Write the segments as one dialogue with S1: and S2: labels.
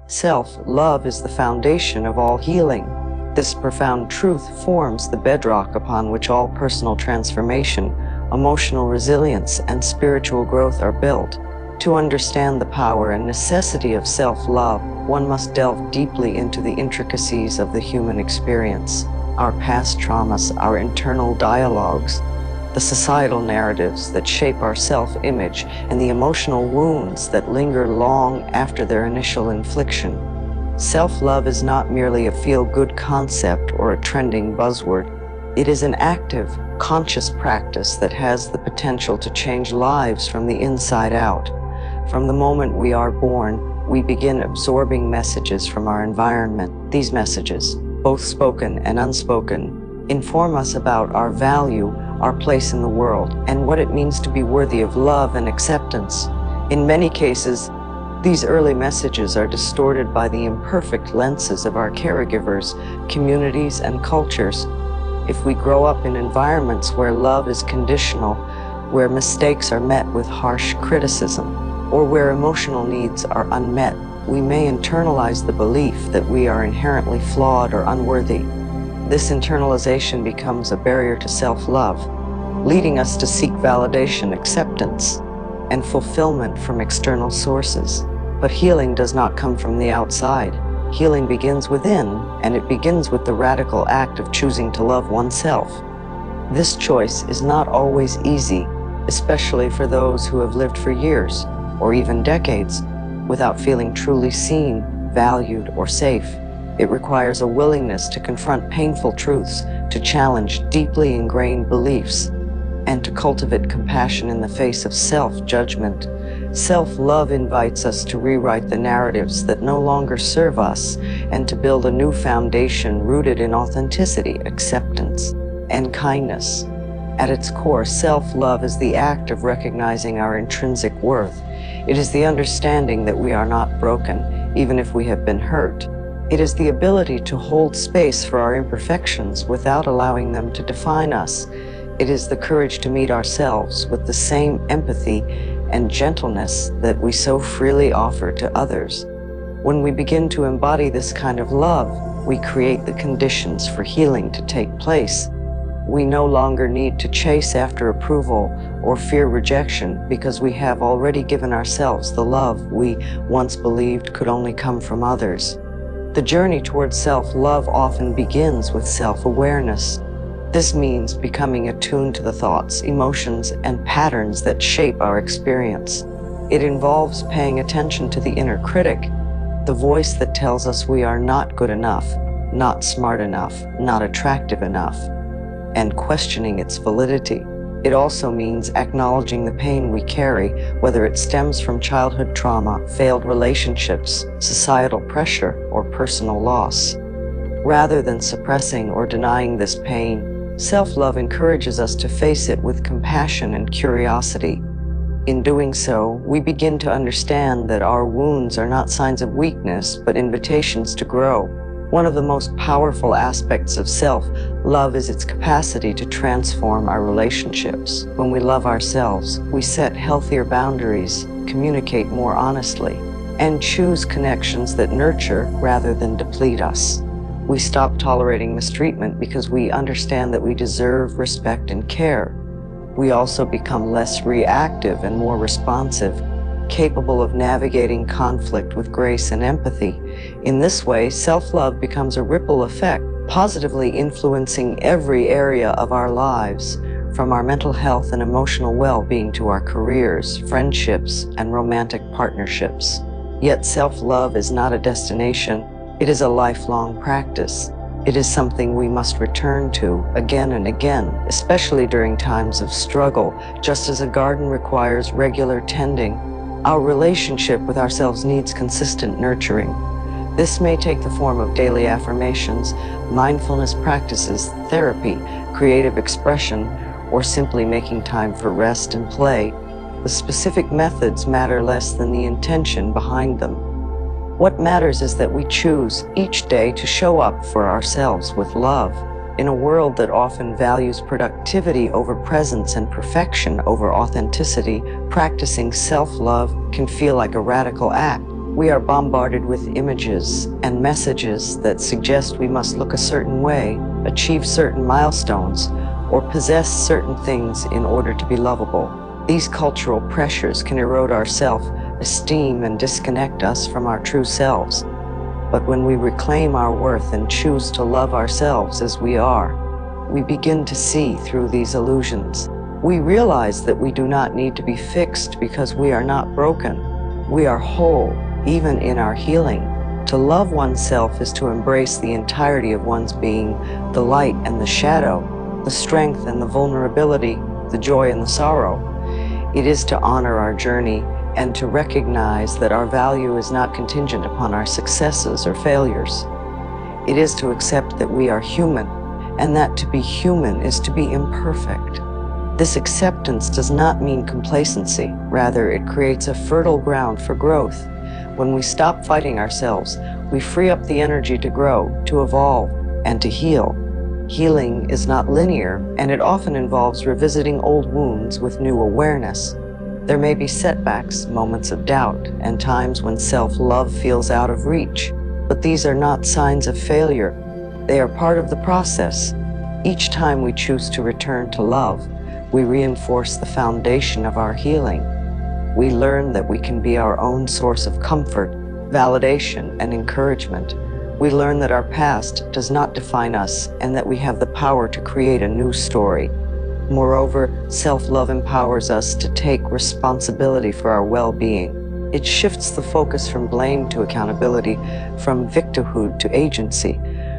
S1: Self-love is the foundation of all healing. This profound truth forms the bedrock upon which all personal transformation, emotional resilience, and spiritual growth are built. To understand the power and necessity of self-love, one must delve deeply into the intricacies of the human experience, our past traumas, our internal dialogues, the societal narratives that shape our self-image, and the emotional wounds that linger long after their initial infliction. Self-love is not merely a feel-good concept or a trending buzzword. It is an active, conscious practice that has the potential to change lives from the inside out. From the moment we are born, we begin absorbing messages from our environment. These messages, both spoken and unspoken, inform us about our value, our place in the world, and what it means to be worthy of love and acceptance. In many cases, these early messages are distorted by the imperfect lenses of our caregivers, communities, and cultures. If we grow up in environments where love is conditional, where mistakes are met with harsh criticism, or where emotional needs are unmet, we may internalize the belief that we are inherently flawed or unworthy. This internalization becomes a barrier to self-love, leading us to seek validation, acceptance, and fulfillment from external sources. But healing does not come from the outside. Healing begins within, and it begins with the radical act of choosing to love oneself. This choice is not always easy, especially for those who have lived for years, or even decades, without feeling truly seen, valued, or safe. It requires a willingness to confront painful truths, to challenge deeply ingrained beliefs, and to cultivate compassion in the face of self-judgment. Self-love invites us to rewrite the narratives that no longer serve us and to build a new foundation rooted in authenticity, acceptance, and kindness. At its core, self-love is the act of recognizing our intrinsic worth. It is the understanding that we are not broken, even if we have been hurt. It is the ability to hold space for our imperfections without allowing them to define us. It is the courage to meet ourselves with the same empathy and gentleness that we so freely offer to others. When we begin to embody this kind of love, we create the conditions for healing to take place. We no longer need to chase after approval or fear rejection because we have already given ourselves the love we once believed could only come from others. The journey towards self-love often begins with self-awareness. This means becoming attuned to the thoughts, emotions, and patterns that shape our experience. It involves paying attention to the inner critic, the voice that tells us we are not good enough, not smart enough, not attractive enough, and questioning its validity. It also means acknowledging the pain we carry, whether it stems from childhood trauma, failed relationships, societal pressure, or personal loss. Rather than suppressing or denying this pain, self-love encourages us to face it with compassion and curiosity. In doing so, we begin to understand that our wounds are not signs of weakness, but invitations to grow. One of the most powerful aspects of self-love is its capacity to transform our relationships. When we love ourselves, we set healthier boundaries, communicate more honestly, and choose connections that nurture rather than deplete us. We stop tolerating mistreatment because we understand that we deserve respect and care. We also become less reactive and more responsive, capable of navigating conflict with grace and empathy. In this way, self-love becomes a ripple effect, positively influencing every area of our lives, from our mental health and emotional well-being to our careers, friendships, and romantic partnerships. Yet self-love is not a destination. It is a lifelong practice. It is something we must return to again and again, especially during times of struggle. Just as a garden requires regular tending, our relationship with ourselves needs consistent nurturing. This may take the form of daily affirmations, mindfulness practices, therapy, creative expression, or simply making time for rest and play. The specific methods matter less than the intention behind them. What matters is that we choose each day to show up for ourselves with love. In a world that often values productivity over presence and perfection over authenticity, practicing self-love can feel like a radical act. We are bombarded with images and messages that suggest we must look a certain way, achieve certain milestones, or possess certain things in order to be lovable. These cultural pressures can erode our self-esteem and disconnect us from our true selves. But when we reclaim our worth and choose to love ourselves as we are, we begin to see through these illusions. We realize that we do not need to be fixed because we are not broken. We are whole, even in our healing. To love oneself is to embrace the entirety of one's being, the light and the shadow, the strength and the vulnerability, the joy and the sorrow. It is to honor our journey and to recognize that our value is not contingent upon our successes or failures. It is to accept that we are human, and that to be human is to be imperfect. This acceptance does not mean complacency. Rather, it creates a fertile ground for growth. When we stop fighting ourselves, we free up the energy to grow, to evolve, and to heal. Healing is not linear, and it often involves revisiting old wounds with new awareness. There may be setbacks, moments of doubt, and times when self-love feels out of reach. But these are not signs of failure. They are part of the process. Each time we choose to return to love, we reinforce the foundation of our healing. We learn that we can be our own source of comfort, validation, and encouragement. We learn that our past does not define us and that we have the power to create a new story. Moreover, self-love empowers us to take responsibility for our well-being. It shifts the focus from blame to accountability, from victimhood to agency.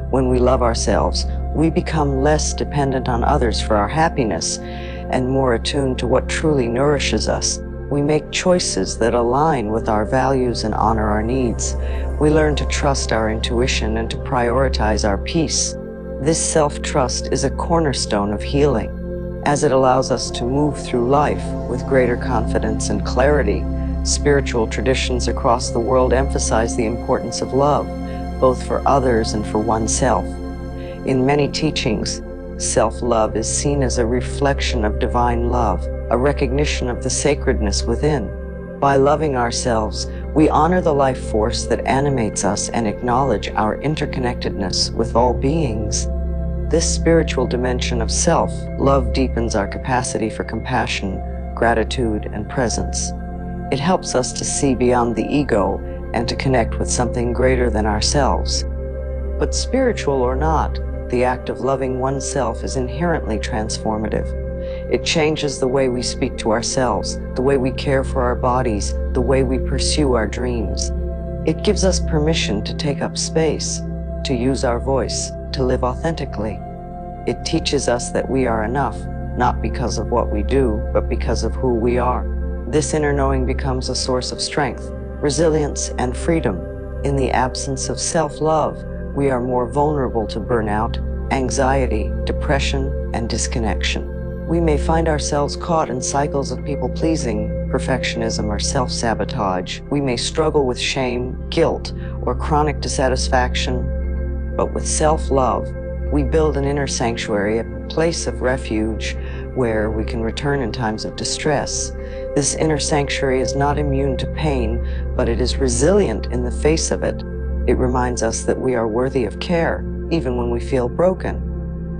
S1: When we love ourselves, we become less dependent on others for our happiness and more attuned to what truly nourishes us. We make choices that align with our values and honor our needs. We learn to trust our intuition and to prioritize our peace. This self-trust is a cornerstone of healing, as it allows us to move through life with greater confidence and clarity. Spiritual traditions across the world emphasize the importance of love, both for others and for oneself. In many teachings, self-love is seen as a reflection of divine love, a recognition of the sacredness within. By loving ourselves, we honor the life force that animates us and acknowledge our interconnectedness with all beings. This spiritual dimension of self-love deepens our capacity for compassion, gratitude, and presence. It helps us to see beyond the ego and to connect with something greater than ourselves. But spiritual or not, the act of loving oneself is inherently transformative. It changes the way we speak to ourselves, the way we care for our bodies, the way we pursue our dreams. It gives us permission to take up space, to use our voice, to live authentically. It teaches us that we are enough, not because of what we do, but because of who we are. This inner knowing becomes a source of strength, resilience, and freedom. In the absence of self-love, we are more vulnerable to burnout, anxiety, depression, and disconnection. We may find ourselves caught in cycles of people-pleasing, perfectionism, or self-sabotage. We may struggle with shame, guilt, or chronic dissatisfaction. But with self-love, we build an inner sanctuary, a place of refuge where we can return in times of distress. This inner sanctuary is not immune to pain, but it is resilient in the face of it. It reminds us that we are worthy of care, even when we feel broken.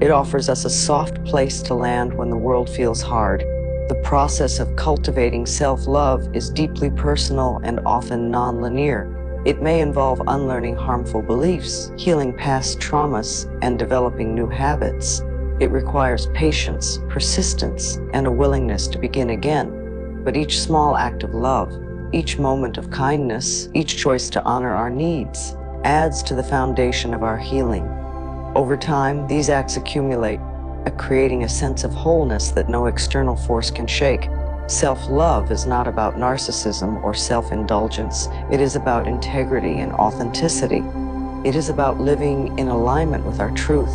S1: It offers us a soft place to land when the world feels hard. The process of cultivating self-love is deeply personal and often non-linear. It may involve unlearning harmful beliefs, healing past traumas, and developing new habits. It requires patience, persistence, and a willingness to begin again. But each small act of love, each moment of kindness, each choice to honor our needs, adds to the foundation of our healing. Over time, these acts accumulate, creating a sense of wholeness that no external force can shake. Self-love is not about narcissism or self-indulgence. It is about integrity and authenticity. It is about living in alignment with our truth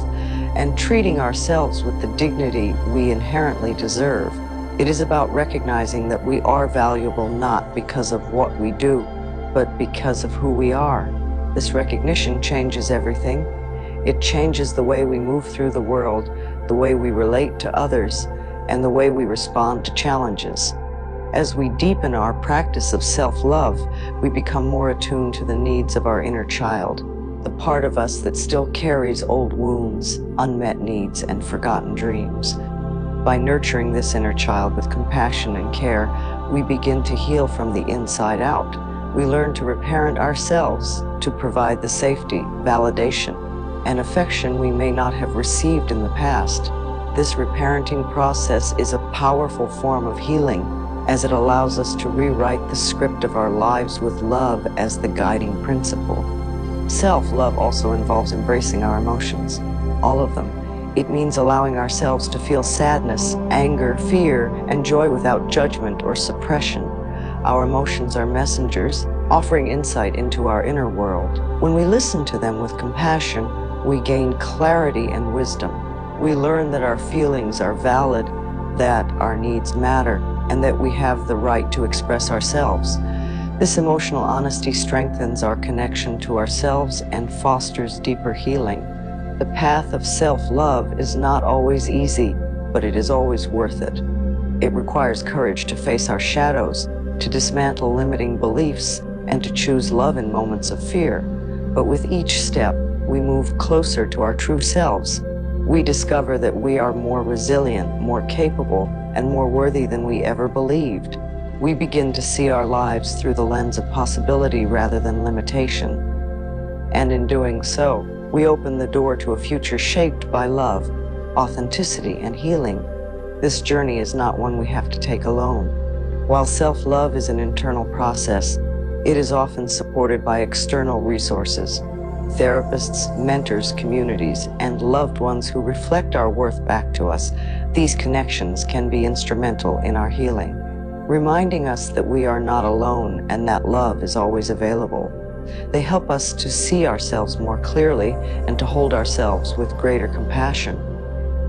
S1: and treating ourselves with the dignity we inherently deserve. It is about recognizing that we are valuable not because of what we do, but because of who we are. This recognition changes everything. It changes the way we move through the world, the way we relate to others, and the way we respond to challenges. As we deepen our practice of self-love, we become more attuned to the needs of our inner child, the part of us that still carries old wounds, unmet needs, and forgotten dreams. By nurturing this inner child with compassion and care, we begin to heal from the inside out. We learn to reparent ourselves, to provide the safety, validation, and affection we may not have received in the past. This reparenting process is a powerful form of healing, as it allows us to rewrite the script of our lives with love as the guiding principle. Self-love also involves embracing our emotions, all of them. It means allowing ourselves to feel sadness, anger, fear, and joy without judgment or suppression. Our emotions are messengers, offering insight into our inner world. When we listen to them with compassion, we gain clarity and wisdom. We learn that our feelings are valid, that our needs matter, and that we have the right to express ourselves. This emotional honesty strengthens our connection to ourselves and fosters deeper healing. The path of self-love is not always easy, but it is always worth it. It requires courage to face our shadows, to dismantle limiting beliefs, and to choose love in moments of fear. But with each step, we move closer to our true selves. We discover that we are more resilient, more capable, and more worthy than we ever believed. We begin to see our lives through the lens of possibility rather than limitation. And in doing so, we open the door to a future shaped by love, authenticity, and healing. This journey is not one we have to take alone. While self-love is an internal process, it is often supported by external resources, therapists, mentors, communities, and loved ones who reflect our worth back to us. These connections can be instrumental in our healing, reminding us that we are not alone and that love is always available. They help us to see ourselves more clearly and to hold ourselves with greater compassion.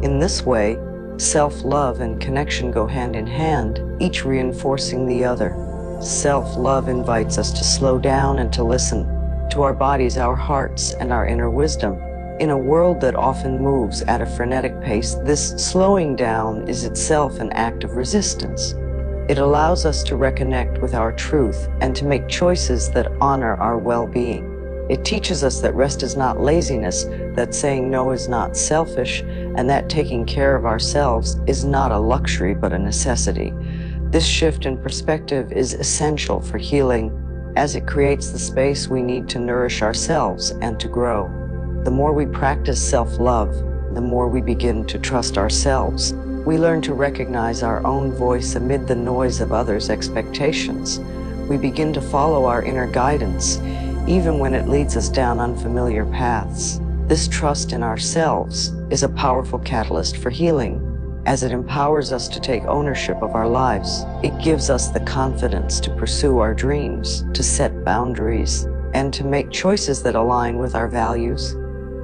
S1: In this way, self-love and connection go hand in hand, each reinforcing the other. Self-love invites us to slow down and to listen to our bodies, our hearts, and our inner wisdom. In a world that often moves at a frenetic pace, this slowing down is itself an act of resistance. It allows us to reconnect with our truth and to make choices that honor our well-being. It teaches us that rest is not laziness, that saying no is not selfish, and that taking care of ourselves is not a luxury but a necessity. This shift in perspective is essential for healing, as it creates the space we need to nourish ourselves and to grow. The more we practice self-love, the more we begin to trust ourselves. We learn to recognize our own voice amid the noise of others' expectations. We begin to follow our inner guidance, even when it leads us down unfamiliar paths. This trust in ourselves is a powerful catalyst for healing, as it empowers us to take ownership of our lives. It gives us the confidence to pursue our dreams, to set boundaries, and to make choices that align with our values.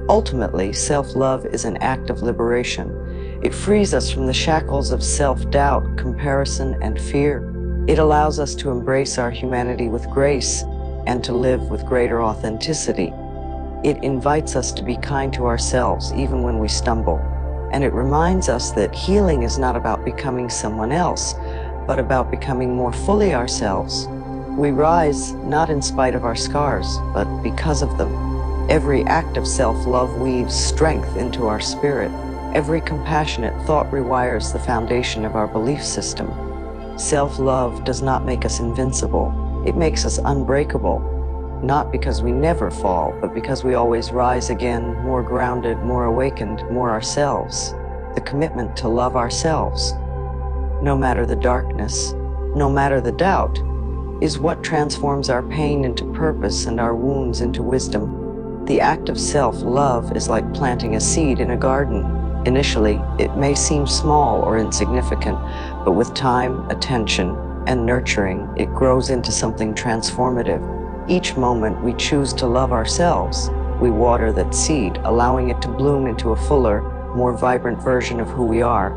S1: Ultimately, self-love is an act of liberation. It frees us from the shackles of self-doubt, comparison, and fear. It allows us to embrace our humanity with grace and to live with greater authenticity. It invites us to be kind to ourselves even when we stumble. And it reminds us that healing is not about becoming someone else, but about becoming more fully ourselves. We rise not in spite of our scars, but because of them. Every act of self-love weaves strength into our spirit. Every compassionate thought rewires the foundation of our belief system. Self-love does not make us invincible. It makes us unbreakable, not because we never fall, but because we always rise again, more grounded, more awakened, more ourselves. The commitment to love ourselves, no matter the darkness, no matter the doubt, is what transforms our pain into purpose and our wounds into wisdom. The act of self-love is like planting a seed in a garden. Initially, it may seem small or insignificant, but with time, attention, and nurturing, it grows into something transformative. Each moment we choose to love ourselves, we water that seed, allowing it to bloom into a fuller, more vibrant version of who we are.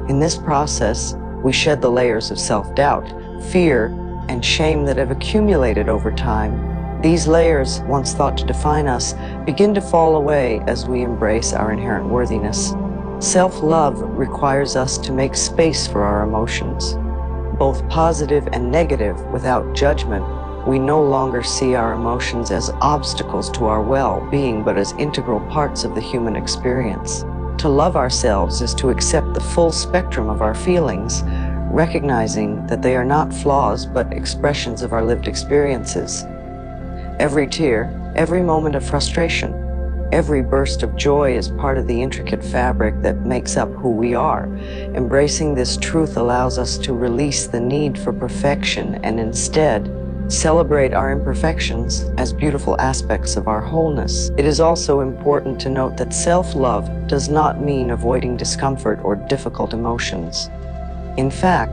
S1: In this process, we shed the layers of self-doubt, fear, and shame that have accumulated over time. These layers, once thought to define us, begin to fall away as we embrace our inherent worthiness. Self-love requires us to make space for our emotions. both positive and negative, without judgment, we no longer see our emotions as obstacles to our well-being, but as integral parts of the human experience. To love ourselves is to accept the full spectrum of our feelings, recognizing that they are not flaws, but expressions of our lived experiences. Every tear, every moment of frustration, every burst of joy is part of the intricate fabric that makes up who we are. Embracing this truth allows us to release the need for perfection and instead celebrate our imperfections as beautiful aspects of our wholeness. It is also important to note that self-love does not mean avoiding discomfort or difficult emotions. In fact,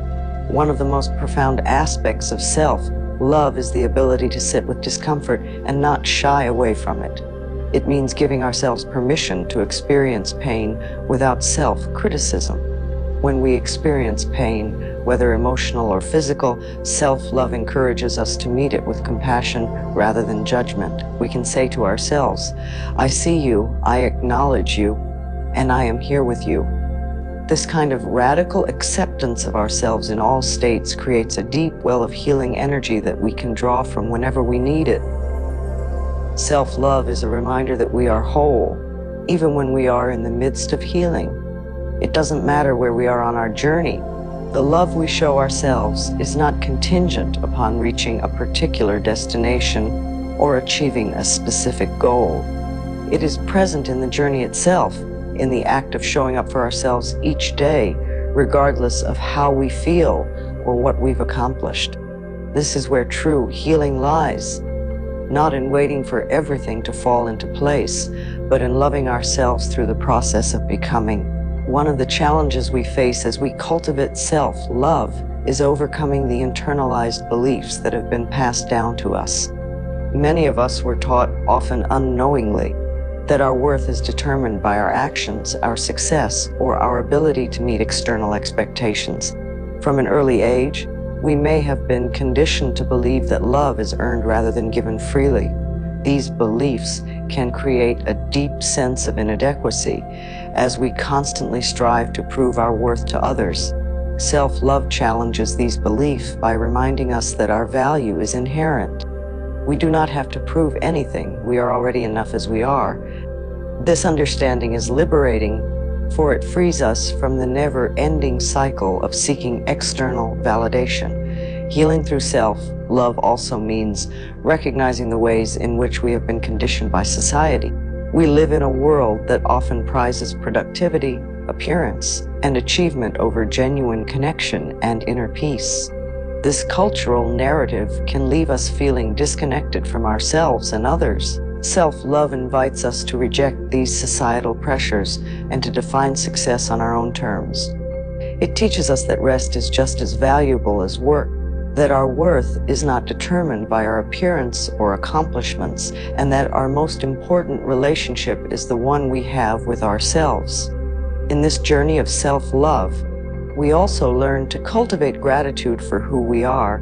S1: one of the most profound aspects of self-love is the ability to sit with discomfort and not shy away from it. It means giving ourselves permission to experience pain without self-criticism. When we experience pain, whether emotional or physical, self-love encourages us to meet it with compassion rather than judgment. We can say to ourselves, "I see you, I acknowledge you, and I am here with you." This kind of radical acceptance of ourselves in all states creates a deep well of healing energy that we can draw from whenever we need it. Self-love is a reminder that we are whole, even when we are in the midst of healing. It doesn't matter where we are on our journey. The love we show ourselves is not contingent upon reaching a particular destination or achieving a specific goal. It is present in the journey itself, in the act of showing up for ourselves each day, regardless of how we feel or what we've accomplished. This is where true healing lies, not in waiting for everything to fall into place, but in loving ourselves through the process of becoming. One of the challenges we face as we cultivate self-love is overcoming the internalized beliefs that have been passed down to us. Many of us were taught, often unknowingly, that our worth is determined by our actions, our success, or our ability to meet external expectations. From an early age, we may have been conditioned to believe that love is earned rather than given freely. These beliefs can create a deep sense of inadequacy as we constantly strive to prove our worth to others. Self-love challenges these beliefs by reminding us that our value is inherent. We do not have to prove anything. We are already enough as we are. This understanding is liberating, for it frees us from the never-ending cycle of seeking external validation. Healing through self-love also means recognizing the ways in which we have been conditioned by society. We live in a world that often prizes productivity, appearance, and achievement over genuine connection and inner peace. This cultural narrative can leave us feeling disconnected from ourselves and others. Self-love invites us to reject these societal pressures and to define success on our own terms. It teaches us that rest is just as valuable as work, that our worth is not determined by our appearance or accomplishments, and that our most important relationship is the one we have with ourselves. In this journey of self-love, we also learn to cultivate gratitude for who we are.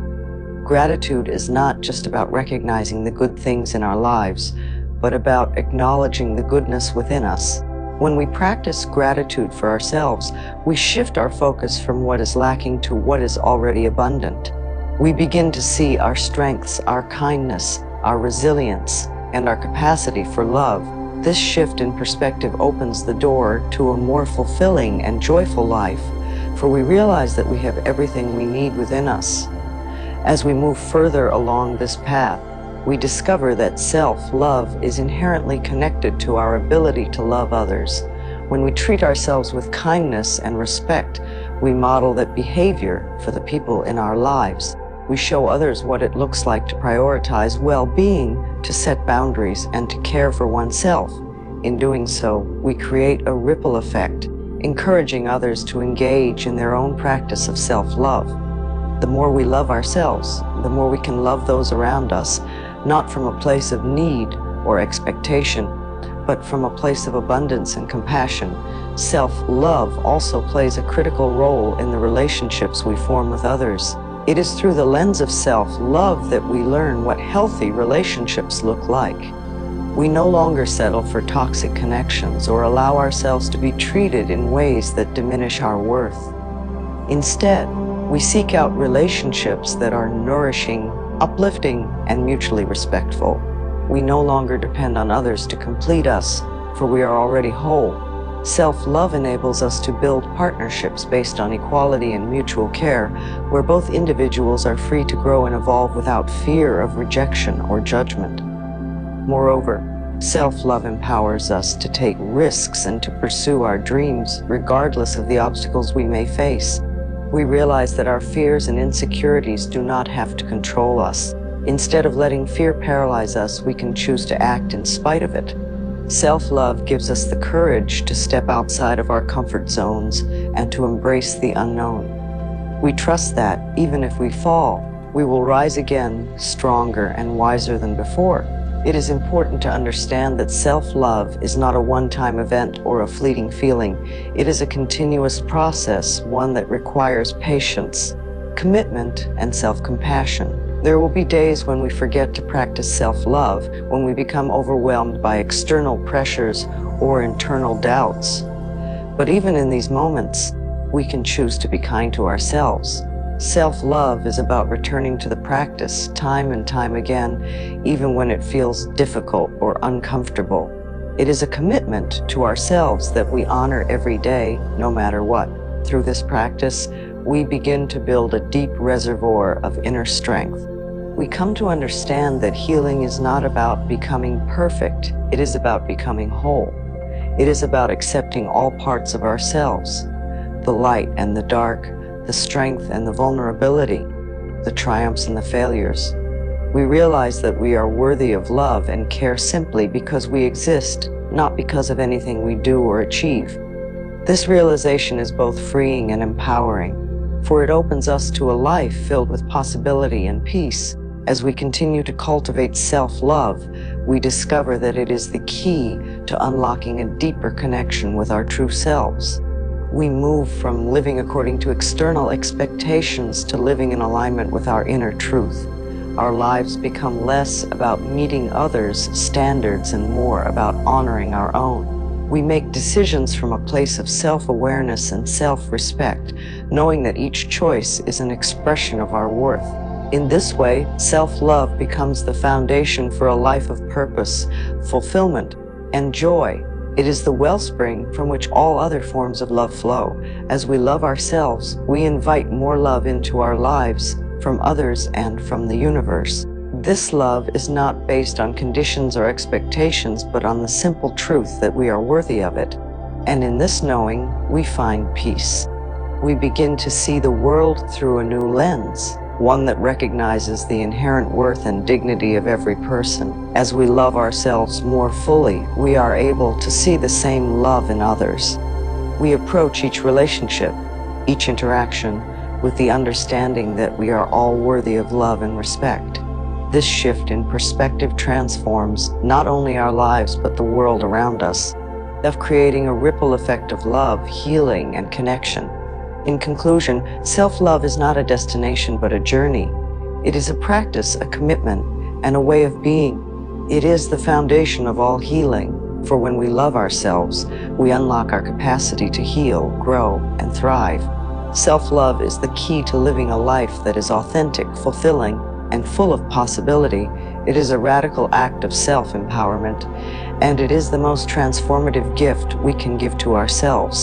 S1: Gratitude is not just about recognizing the good things in our lives, but about acknowledging the goodness within us. When we practice gratitude for ourselves, we shift our focus from what is lacking to what is already abundant. We begin to see our strengths, our kindness, our resilience, and our capacity for love. This shift in perspective opens the door to a more fulfilling and joyful life, for we realize that we have everything we need within us. As we move further along this path, we discover that self-love is inherently connected to our ability to love others. When we treat ourselves with kindness and respect, we model that behavior for the people in our lives. We show others what it looks like to prioritize well-being, to set boundaries, and to care for oneself. In doing so, we create a ripple effect, encouraging others to engage in their own practice of self-love. The more we love ourselves, the more we can love those around us, not from a place of need or expectation, but from a place of abundance and compassion. Self-love also plays a critical role in the relationships we form with others. It is through the lens of self-love that we learn what healthy relationships look like. We no longer settle for toxic connections or allow ourselves to be treated in ways that diminish our worth. Instead, We seek out relationships that are nourishing, uplifting, and mutually respectful. We no longer depend on others to complete us, for we are already whole. Self-love enables us to build partnerships based on equality and mutual care, where both individuals are free to grow and evolve without fear of rejection or judgment. Moreover, self-love empowers us to take risks and to pursue our dreams, regardless of the obstacles we may face. We realize that our fears and insecurities do not have to control us. Instead of letting fear paralyze us, we can choose to act in spite of it. Self-love gives us the courage to step outside of our comfort zones and to embrace the unknown. We trust that, even if we fall, we will rise again, stronger and wiser than before. It is important to understand that self-love is not a one-time event or a fleeting feeling. It is a continuous process, one that requires patience, commitment, and self-compassion. There will be days when we forget to practice self-love, when we become overwhelmed by external pressures or internal doubts. But even in these moments, we can choose to be kind to ourselves. Self-love is about returning to the practice time and time again, even when it feels difficult or uncomfortable. It is a commitment to ourselves that we honor every day, no matter what. Through this practice, we begin to build a deep reservoir of inner strength. We come to understand that healing is not about becoming perfect. It is about becoming whole. It is about accepting all parts of ourselves, the light and the dark, the strength and the vulnerability, the triumphs and the failures. We realize that we are worthy of love and care simply because we exist, not because of anything we do or achieve. This realization is both freeing and empowering, for it opens us to a life filled with possibility and peace. As we continue to cultivate self-love, we discover that it is the key to unlocking a deeper connection with our true selves. We move from living according to external expectations to living in alignment with our inner truth. Our lives become less about meeting others' standards and more about honoring our own. We make decisions from a place of self-awareness and self-respect, knowing that each choice is an expression of our worth. In this way, self-love becomes the foundation for a life of purpose, fulfillment, and joy. It is the wellspring from which all other forms of love flow. As we love ourselves, we invite more love into our lives, from others and from the universe. This love is not based on conditions or expectations, but on the simple truth that we are worthy of it. And in this knowing, we find peace. We begin to see the world through a new lens, one that recognizes the inherent worth and dignity of every person. As we love ourselves more fully, we are able to see the same love in others. We approach each relationship, each interaction, with the understanding that we are all worthy of love and respect. This shift in perspective transforms not only our lives but the world around us, of creating a ripple effect of love, healing, and connection. In conclusion, self-love is not a destination but a journey. It is a practice, a commitment, and a way of being. It is the foundation of all healing, for when we love ourselves, we unlock our capacity to heal, grow, and thrive. Self-love is the key to living a life that is authentic, fulfilling, and full of possibility. It is a radical act of self-empowerment, and it is the most transformative gift we can give to ourselves.